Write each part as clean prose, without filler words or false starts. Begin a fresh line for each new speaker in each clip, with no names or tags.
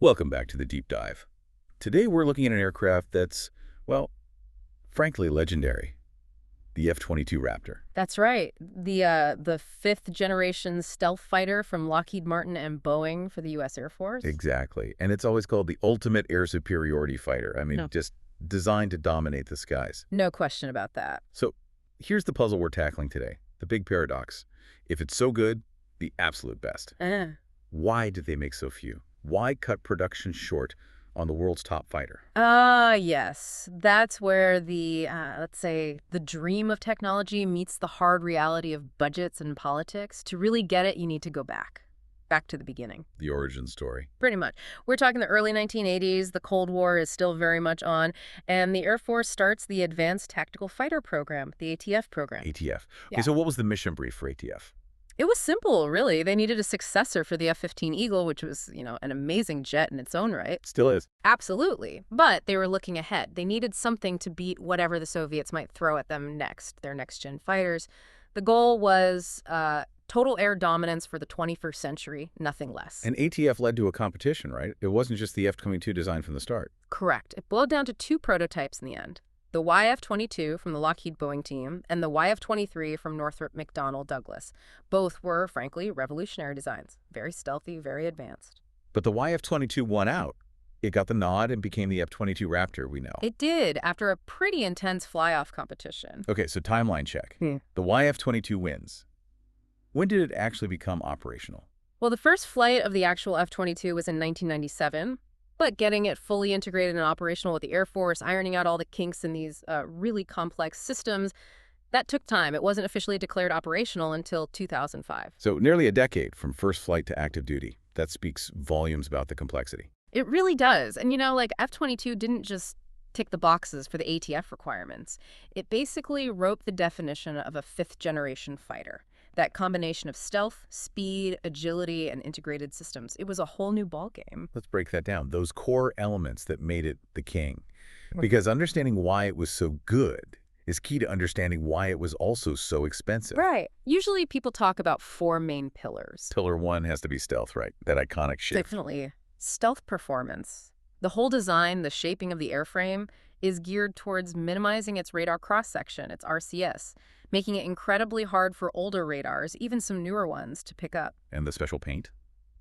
Welcome back to the Deep Dive. Today we're looking at an aircraft that's, well, frankly legendary. The F-22 Raptor.
That's right. The fifth generation stealth fighter from Lockheed Martin and Boeing for the U.S. Air Force.
Exactly. And it's always called the ultimate air superiority fighter. I mean,
No.
just designed to dominate the skies.
No question about that.
So here's the puzzle we're tackling today, the big paradox. If it's so good, the absolute best. Why did they make so few? Why cut production short on the world's top fighter?
Yes. That's where let's say, the dream of technology meets the hard reality of budgets and politics. To really get it, you need to go back to the beginning.
The origin story.
Pretty much. We're talking the early 1980s. The Cold War is still very much on, and the Air Force starts the Advanced Tactical Fighter Program, the ATF program.
ATF. Okay,
Yeah.
so what was the mission brief for ATF?
It was simple, really. They needed a successor for the F-15 Eagle, which was, an amazing jet in its own right.
Still is.
Absolutely. But they were looking ahead. They needed something to beat whatever the Soviets might throw at them next, their next-gen fighters. The goal was total air dominance for the 21st century, nothing less.
And ATF led to a competition, right? It wasn't just the F-22 design from the start.
Correct. It boiled down to two prototypes in the end. The YF-22 from the Lockheed Boeing team and the YF-23 from Northrop McDonnell Douglas. Both were, frankly, revolutionary designs. Very stealthy, very advanced.
But the YF-22 won out. It got the nod and became the F-22 Raptor we know.
It did, after a pretty intense fly-off competition.
Okay, so timeline check. The YF-22 wins. When did it actually become operational?
Well, the first flight of the actual F-22 was in 1997. But getting it fully integrated and operational with the Air Force, ironing out all the kinks in these really complex systems, that took time. It wasn't officially declared operational until 2005.
So nearly a decade from first flight to active duty. That speaks volumes about the complexity.
It really does. And F-22 didn't just tick the boxes for the ATF requirements. It basically wrote the definition of a fifth-generation fighter. That combination of stealth, speed, agility, and integrated systems. It was a whole new ballgame.
Let's break that down. Those core elements that made it the king. Because understanding why it was so good is key to understanding why it was also so expensive.
Right. Usually people talk about four main pillars.
Pillar one has to be stealth, right? That iconic shift.
Definitely. Stealth performance. The whole design, the shaping of the airframe, is geared towards minimizing its radar cross-section, its RCS, making it incredibly hard for older radars, even some newer ones, to pick up.
And the special paint?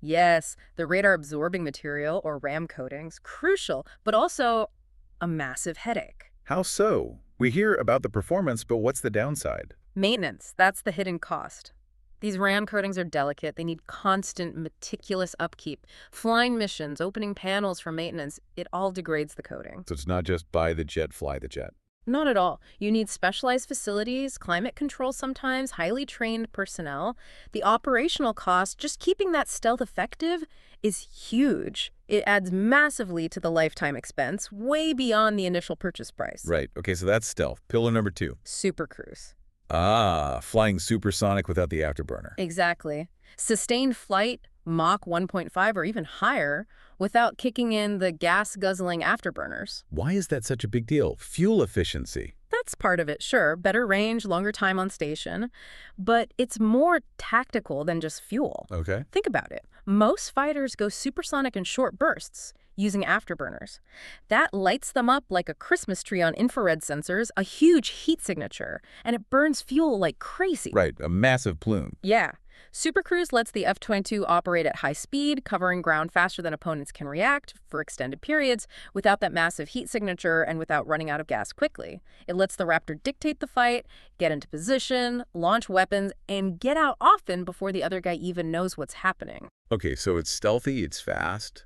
Yes, the radar-absorbing material, or RAM coatings, crucial, but also a massive headache.
How so? We hear about the performance, but what's the downside?
Maintenance, that's the hidden cost. These RAM coatings are delicate. They need constant, meticulous upkeep. Flying missions, opening panels for maintenance, it all degrades the coating.
So it's not just buy the jet, fly the jet.
Not at all. You need specialized facilities, climate control sometimes, highly trained personnel. The operational cost, just keeping that stealth effective, is huge. It adds massively to the lifetime expense, way beyond the initial purchase price.
Right. Okay, so that's stealth. Pillar number two.
Super cruise.
Flying supersonic without the afterburner.
Exactly. Sustained flight, Mach 1.5 or even higher, without kicking in the gas-guzzling afterburners.
Why is that such a big deal? Fuel efficiency.
That's part of it, sure. Better range, longer time on station. But it's more tactical than just fuel.
Okay.
Think about it. Most fighters go supersonic in short bursts, using afterburners. That lights them up like a Christmas tree on infrared sensors, a huge heat signature, and it burns fuel like crazy.
Right, a massive plume.
Yeah. Supercruise lets the F-22 operate at high speed, covering ground faster than opponents can react for extended periods, without that massive heat signature and without running out of gas quickly. It lets the Raptor dictate the fight, get into position, launch weapons, and get out often before the other guy even knows what's happening.
Okay, so it's stealthy, it's fast.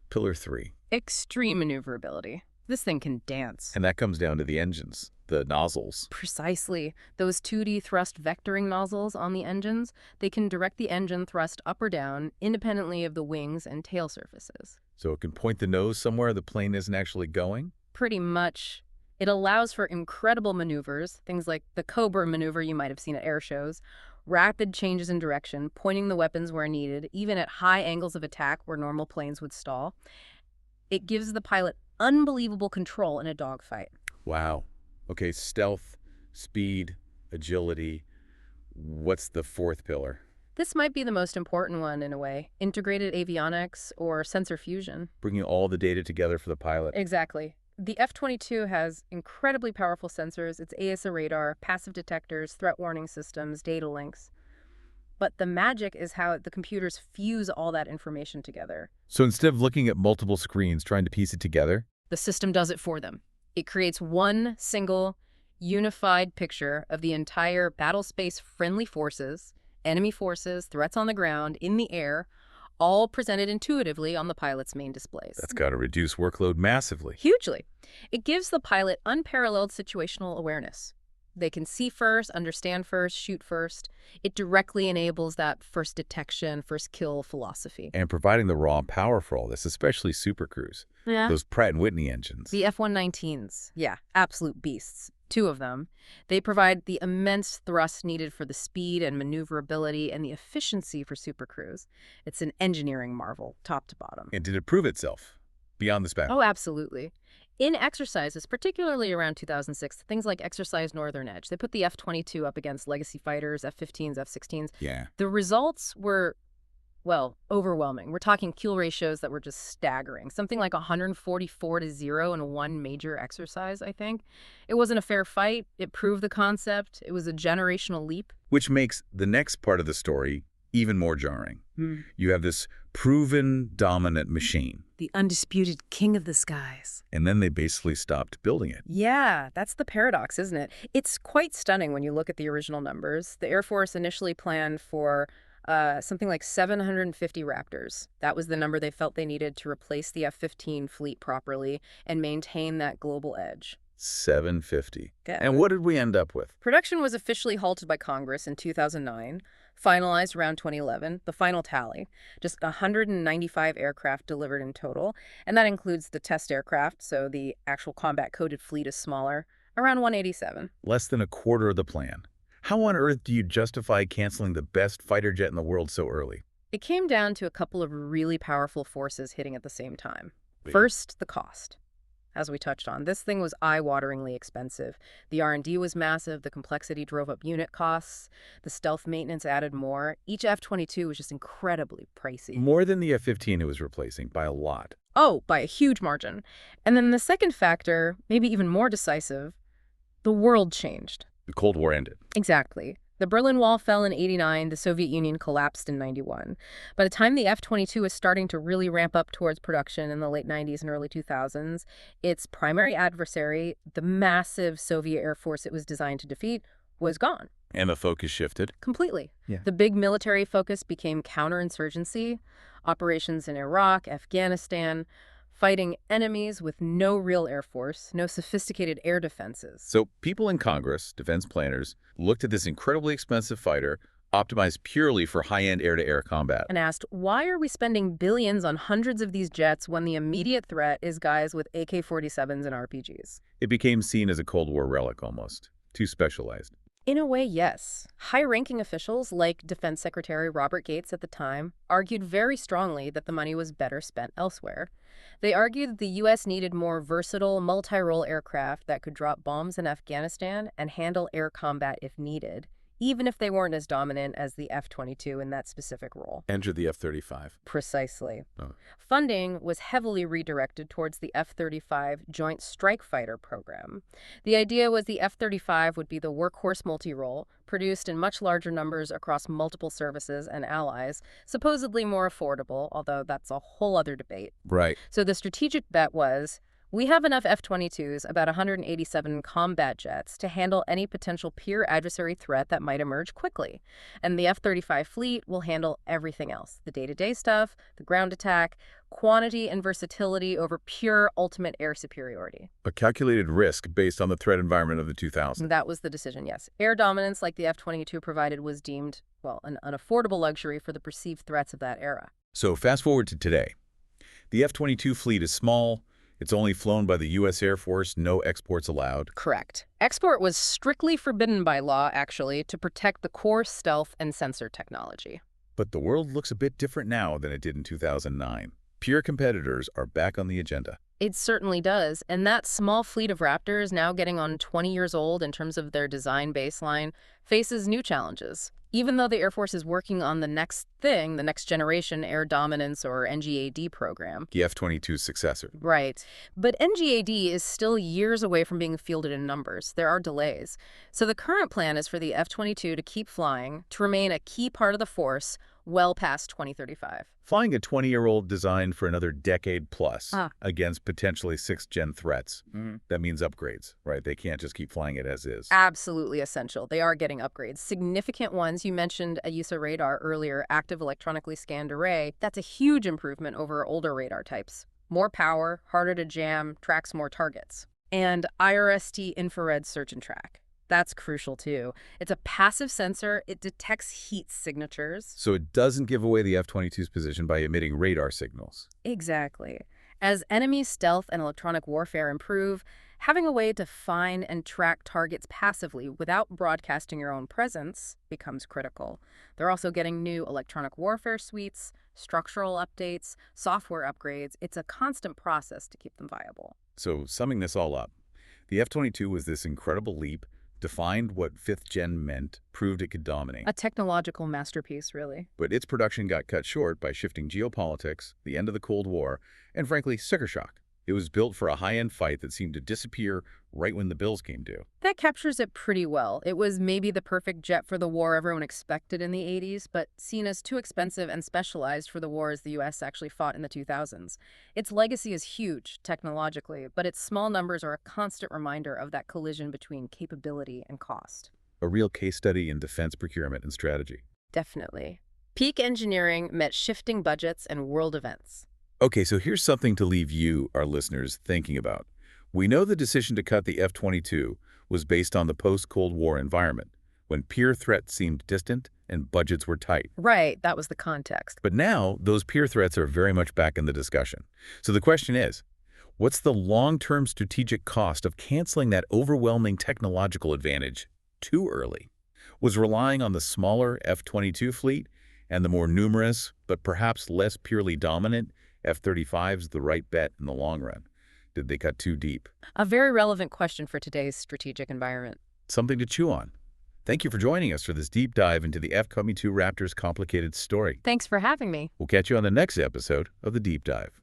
Pillar three.
Extreme maneuverability. This thing can dance.
And that comes down to the engines, the nozzles.
Precisely. Those 2D thrust vectoring nozzles on the engines, they can direct the engine thrust up or down independently of the wings and tail surfaces.
So it can point the nose somewhere the plane isn't actually going?
Pretty much. It allows for incredible maneuvers, things like the Cobra maneuver you might have seen at air shows, rapid changes in direction, pointing the weapons where needed, even at high angles of attack where normal planes would stall. It gives the pilot unbelievable control in a dogfight.
Wow. Okay, stealth, speed, agility. What's the fourth pillar?
This might be the most important one in a way, integrated avionics or sensor fusion.
Bringing all the data together for the pilot.
Exactly. The F-22 has incredibly powerful sensors, its AESA radar, passive detectors, threat warning systems, data links. But the magic is how the computers fuse all that information together.
So instead of looking at multiple screens trying to piece it together,
The system does it for them. It creates one single, unified picture of the entire battle space friendly forces, enemy forces, threats on the ground, in the air, all presented intuitively on the pilot's main displays.
that's got to reduce workload massively.
Hugely. It gives the pilot unparalleled situational awareness. They can see first, understand first, shoot first. It directly enables that first detection, first kill philosophy.
And providing the raw power for all this, especially Super Cruise.
Yeah.
Those Pratt & Whitney engines.
The F-119s, yeah, absolute beasts. Two of them. They provide the immense thrust needed for the speed and maneuverability and the efficiency for Super Cruise. It's an engineering marvel, top to bottom.
And did it prove itself beyond the spec?
Oh, absolutely. In exercises, particularly around 2006, things like Exercise Northern Edge, they put the F-22 up against legacy fighters, F-15s, F-16s.
Yeah.
The results were, well, overwhelming. We're talking kill ratios that were just staggering. Something like 144-0 in one major exercise, I think. It wasn't a fair fight. It proved the concept. It was a generational leap.
Which makes the next part of the story even more jarring. You have this proven dominant machine.
The undisputed king of the skies.
And then they basically stopped building it.
Yeah, that's the paradox, isn't it? It's quite stunning when you look at the original numbers. The Air Force initially planned for something like 750 Raptors. That was the number they felt they needed to replace the F-15 fleet properly and maintain that global edge.
750.
Yeah.
And what did we end up with?
Production was officially halted by Congress in 2009, finalized around 2011, the final tally. Just 195 aircraft delivered in total, and that includes the test aircraft, so the actual combat-coded fleet is smaller, around 187.
Less than a quarter of the plan. How on earth do you justify canceling the best fighter jet in the world so early?
It came down to a couple of really powerful forces hitting at the same time. First, the cost. As we touched on, this thing was eye-wateringly expensive. The R&D was massive, the complexity drove up unit costs, the stealth maintenance added more. Each F-22 was just incredibly pricey.
More than the F-15 it was replacing, by a lot.
Oh, by a huge margin. And then the second factor, maybe even more decisive, the world changed.
The Cold War ended.
Exactly. The Berlin Wall fell in '89, the Soviet Union collapsed in '91. By the time the F-22 was starting to really ramp up towards production in the late '90s and early 2000s, its primary adversary, the massive Soviet Air Force it was designed to defeat, was gone.
And the focus shifted.
Completely.
Yeah.
The big military focus became counterinsurgency, operations in Iraq, Afghanistan, fighting enemies with no real air force, no sophisticated air defenses.
So people in Congress, defense planners, looked at this incredibly expensive fighter, optimized purely for high-end air-to-air combat.
And asked, why are we spending billions on hundreds of these jets when the immediate threat is guys with AK-47s and RPGs?
It became seen as a Cold War relic almost, too specialized.
In a way, yes. High-ranking officials, like Defense Secretary Robert Gates at the time, argued very strongly that the money was better spent elsewhere. They argued the U.S. needed more versatile, multi-role aircraft that could drop bombs in Afghanistan and handle air combat if needed, even if they weren't as dominant as the F-22 in that specific role.
Enter the F-35.
Precisely.
Oh.
Funding was heavily redirected towards the F-35 Joint Strike Fighter program. The idea was the F-35 would be the workhorse multi-role, produced in much larger numbers across multiple services and allies, supposedly more affordable, although that's a whole other debate.
Right.
So the strategic bet was, we have enough F-22s, about 187 combat jets, to handle any potential peer adversary threat that might emerge quickly. And the F-35 fleet will handle everything else, the day-to-day stuff, the ground attack, quantity and versatility over pure ultimate air superiority.
A calculated risk based on the threat environment of the 2000s.
That was the decision, yes. Air dominance like the F-22 provided was deemed, well, an unaffordable luxury for the perceived threats of that era.
So fast forward to today. The F-22 fleet is small. It's only flown by the U.S. Air Force, no exports allowed.
Correct. Export was strictly forbidden by law, actually, to protect the core stealth and sensor technology.
But the world looks a bit different now than it did in 2009. Peer competitors are back on the agenda.
It certainly does. And that small fleet of Raptors, now getting on 20 years old in terms of their design baseline, faces new challenges. Even though the Air Force is working on the next thing, the next generation air dominance or NGAD program.
The F-22's successor.
Right. But NGAD is still years away from being fielded in numbers. There are delays. So the current plan is for the F-22 to keep flying, to remain a key part of the force well past 2035.
Flying a 20-year-old design for another decade plus against potentially 6th-gen threats. That means upgrades, right? They can't just keep flying it as is.
Absolutely essential. They are getting upgrades. Significant ones. You mentioned a use of radar earlier, active electronically scanned array. That's a huge improvement over older radar types. More power, harder to jam, tracks more targets. And IRST infrared search and track. That's crucial, too. It's a passive sensor. It detects heat signatures.
So it doesn't give away the F-22's position by emitting radar signals.
Exactly. As enemy stealth and electronic warfare improve, having a way to find and track targets passively without broadcasting your own presence becomes critical. They're also getting new electronic warfare suites, structural updates, software upgrades. It's a constant process to keep them viable.
So summing this all up, the F-22 was this incredible leap, defined what 5th gen meant, proved it could dominate.
A technological masterpiece, really.
But its production got cut short by shifting geopolitics, the end of the Cold War, and frankly, sticker shock. It was built for a high-end fight that seemed to disappear right when the bills came due.
That captures it pretty well. It was maybe the perfect jet for the war everyone expected in the 80s, but seen as too expensive and specialized for the wars the U.S. actually fought in the 2000s. Its legacy is huge, technologically, but its small numbers are a constant reminder of that collision between capability and cost.
A real case study in defense procurement and strategy.
Definitely. Peak engineering met shifting budgets and world events.
Okay, so here's something to leave you, our listeners, thinking about. We know the decision to cut the F-22 was based on the post-Cold War environment, when peer threats seemed distant and budgets were tight.
Right, that was the context.
But now, those peer threats are very much back in the discussion. So the question is, what's the long-term strategic cost of canceling that overwhelming technological advantage too early? Was relying on the smaller F-22 fleet and the more numerous, but perhaps less purely dominant, F-35s the right bet in the long run? Did they cut too deep?
A very relevant question for today's strategic environment.
Something to chew on. Thank you for joining us for this deep dive into the F-22 Raptor's complicated story.
Thanks for having me.
We'll catch you on the next episode of The Deep Dive.